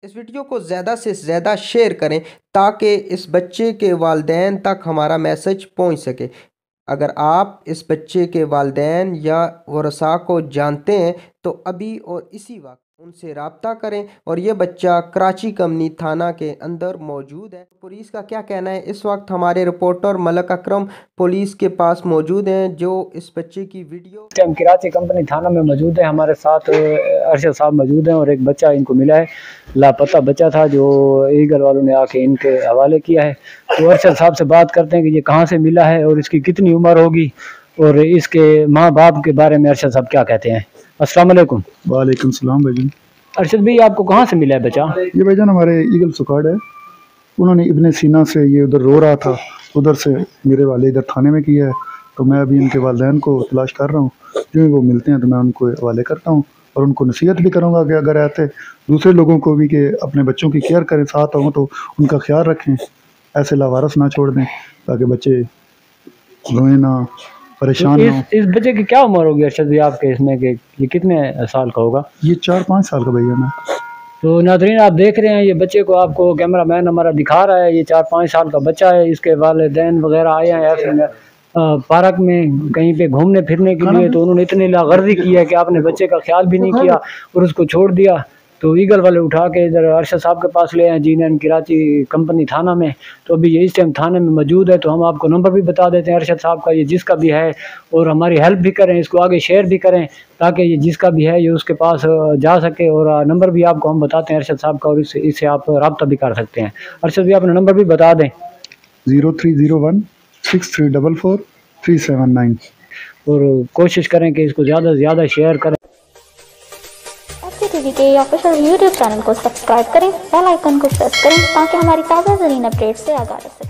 اس video کو زیادہ سے زیادہ شیئر کریں تاکہ اس بچے کے والدین تک ہمارا میسج پہنچ سکے۔ اگر آپ اس بچے کے والدین یا ورثاء کو جانتے ہیں تو ابھی اور اسی وقت ان سے رابطہ کریں، اور یہ بچہ کراچی کمنی تھانہ کے اندر موجود ہے۔ پولیس کا کیا کہنا ہے؟ اس وقت ہمارے رپورٹر ملک اکرم پولیس کے پاس موجود ہیں جو اس بچے کی ویڈیو ہم کراچی کمپنی تھانہ میں موجود ہیں۔ ہمارے ساتھ ارشد صاحب موجود ہیں اور ایک بچہ ان کو ملا ہے، لاپتہ بچہ تھا جو ایگل والوں نے آ کے ان کے حوالے کیا ہے۔ تو ارشد صاحب سے بات کرتے ہیں کہ یہ کہاں سے ملا ہے اور اس کی کتنی عمر ہوگی اور اس کے ماں باپ کے بارے میں ارشد صاحب کیا کہتے ہیں۔ السلام علیکم۔ وعلیکم السلام بھائی جان۔ ارشد بھائی آپ کو کہاں سے ملا ہے بچہ؟ یہ بھائی جان ہمارے ایگل سکواڈ ہے، انہوں نے ابن سینا سے یہ ادھر رو رہا تھا، ادھر سے میرے والے ادھر تھانے میں کیا ہے، تو میں ابھی ان کے والدین کو تلاش کر رہا ہوں، جو وہ ملتے ہیں تو میں ان کو حوالے کرتا ہوں اور ان کو نصیحت بھی کروں گا کہ اگر ایسے دوسرے لوگوں کو بھی کہ اپنے بچوں کی کیئر کریں، ساتھ ہوں تو ان کا خیال رکھیں، ایسے لاوارث نہ چھوڑ دیں تاکہ بچے روئیں نہ، پریشان نہ ہوں۔ اس بچے کی کیا عمر ہوگی ارشد بھائی آپ کے اس میں، کہ یہ کتنے سال کا ہوگا؟ یہ 4-5 سال کا بھیا میں۔ تو ناظرین آپ دیکھ رہے ہیں یہ بچے کو آپ کو کیمرہ مین ہمارا دکھا رہا ہے، یہ 4-5 سال کا بچہ ہے۔ اس کے والدین وغیرہ آئے ہیں ایسے پارک میں کہیں پہ گھومنے پھرنے کے لیے، تو انہوں نے اتنی لاغرضی کی ہے کہ آپ نے بچے کا خیال بھی نہیں کیا اور اس کو چھوڑ دیا۔ تو ایگل والے اٹھا کے ادھر ارشد صاحب کے پاس لے آئے جی کراچی کمپنی تھانہ میں۔ تو ابھی یہ اس ٹائم تھانے میں موجود ہے، تو ہم آپ کو نمبر بھی بتا دیتے ہیں ارشد صاحب کا، یہ جس کا بھی ہے، اور ہماری ہیلپ بھی کریں، اس کو آگے شیئر بھی کریں تاکہ یہ جس کا بھی ہے یہ اس کے پاس جا سکے، اور نمبر بھی آپ کو ہم بتاتے ہیں ارشد صاحب کا، اور اس سے آپ رابطہ بھی کر سکتے ہیں۔ ارشد بھی اپنا نمبر بھی بتا دیں۔ 0301 6344 379۔ اور کوشش کریں کہ اس کو زیادہ سے زیادہ شیئر کریں۔ ٹی وی کے آفیشیل یوٹیوب چینل کو سبسکرائب کریں، بیل آئیکن کو پریس کریں تاکہ ہماری تازہ ترین اپڈیٹ سے آگاہ رہ سکیں۔